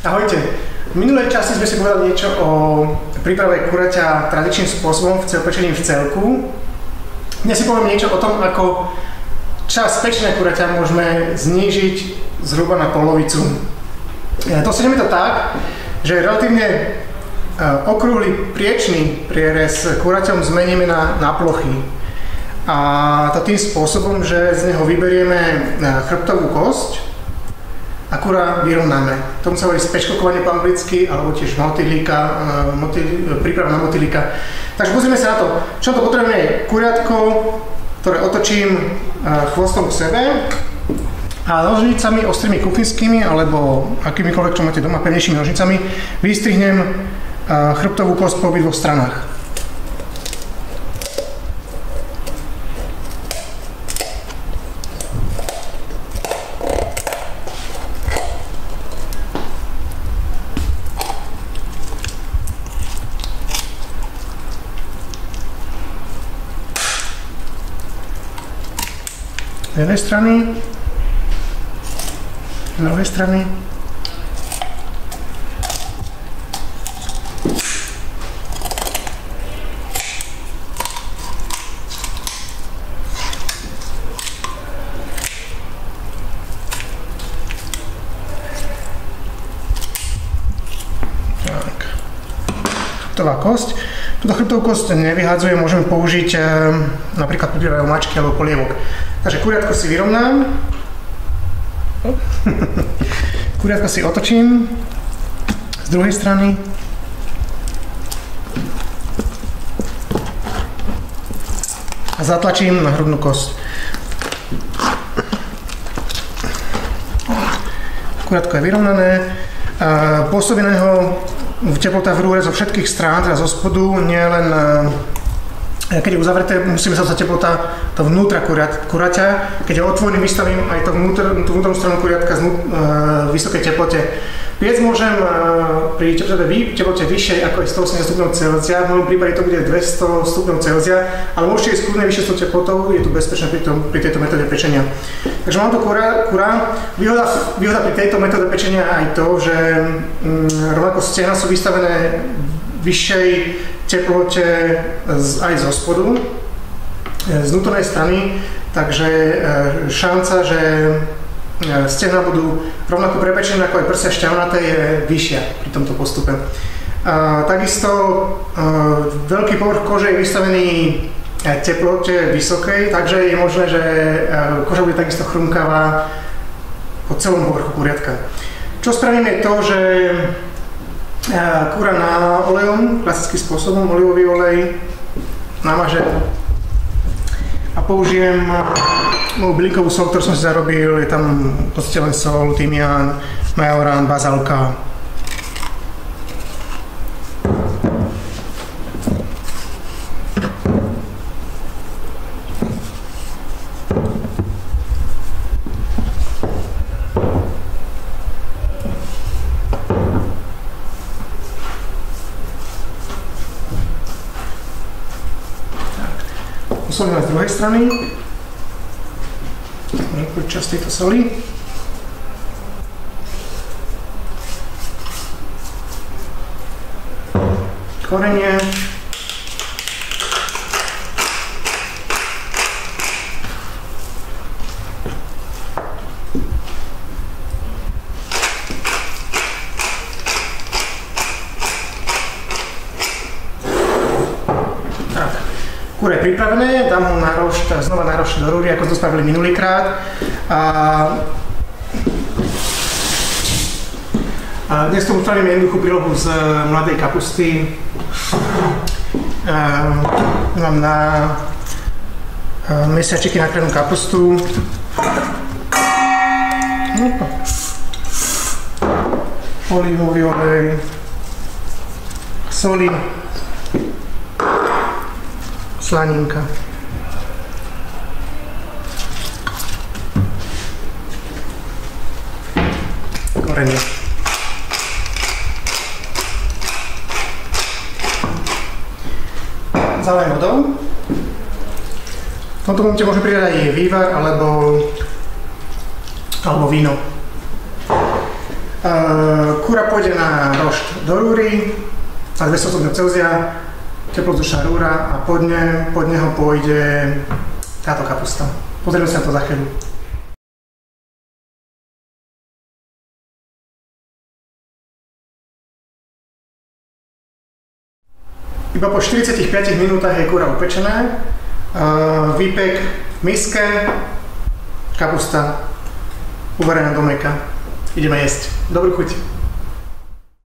Ahojte. V minulej časti sme si povedali niečo o príprave kuraťa tradičným spôsobom, pečením v celku. Dnes si poviem niečo o tom, ako čas pečenia kuraťa môžeme znížiť zhruba na polovicu. Dosiahneme to tak, že relatívne okrúhly priečný prierez kuraťom zmeníme na plochy. A to tým spôsobom, že z neho vyberieme chrbtovú kosť a kura vyrovnáme. Tomu sa hovorí spečkokovanie po anglicky, alebo tiež príprava na motýlika. Takže pozrieme sa na to, čo to potrebujeme je kuriatko, ktoré otočím chvostom k sebe a nožnicami ostrými kuchynskými alebo akýmikoľvek, čo máte doma, pevnejšími nožnicami vystrihnem chrbtovú kosť po obidvoch stranách. Z jednej strany, z druhej strany. Tak. Chrbtová kosť. Túto chrbtovú kosť nevyhádzujem, môžeme použiť napríklad pri príprave omáčky alebo polievok. Takže kuriatko si vyrovnám, kuriatko si otočím z druhej strany a zatlačím na hrudnú kosť. Kuriatko je vyrovnané, pôsobí na neho teplota v rúre zo všetkých strán, teda zo spodu, nie len keď je uzavreté, musíme sa dostať teplota do vnútra kuraťa. Keď ho otvorím, vystavím aj tú vnútornú stranu kuriatka v vysokej teplote. Piec môžem pri teplote vyššej ako je 180 stupňov Celzia, v mojom prípade to bude 200 stupňov Celzia, ale môžete ísť kľudne vyššie s tou teplotou, je to bezpečné pri tejto metóde pečenia. Takže mám to kura. Výhoda pri tejto metóde pečenia je aj to, že rovnako stehná sú vystavené vyššej teplote aj zo spodu, z vnútornej strany, takže šanca, že stehná budú rovnako prepečené ako aj prsia šťavnaté je vyššia pri tomto postupe. Takisto veľký povrch kože je vystavený teplote vysokej, takže je možné, že koža bude takisto chrumkavá po celom povrchu kuriatka. Čo spravím je to, že kura na olejom, klasickým spôsobom, olivový olej, namažem a použijem moju bylinkovú sol, ktorú som si zarobil, je tam v podstate len sol, tymián, majorán, bazálka. Solím z druhej strany, môžem časť tejto soli. Korenie. Kúra je pripravené, dám ho znova na rošt do rúry, ako sme to spravili minulýkrát. A dnes tomu spravíme jednoduchú prílohu z mladej kapusty. Mám na mesiačiky nakrenú kapustu. Olivový olej, soli, slaninka. Korenie. Zalejem vodou. V tomto momente môžeme pridať aj vývar alebo víno. Kúra pôjde na rošt do rúry a 200 stupňov Celzia, teplozdušná rúra a pod neho pôjde táto kapusta. Pozrieme sa na to za chvíľu. Iba po 45 minútach je kúra upečená, výpek v miske, kapusta uvarená do mäka. Ideme jesť. Dobrú chuť.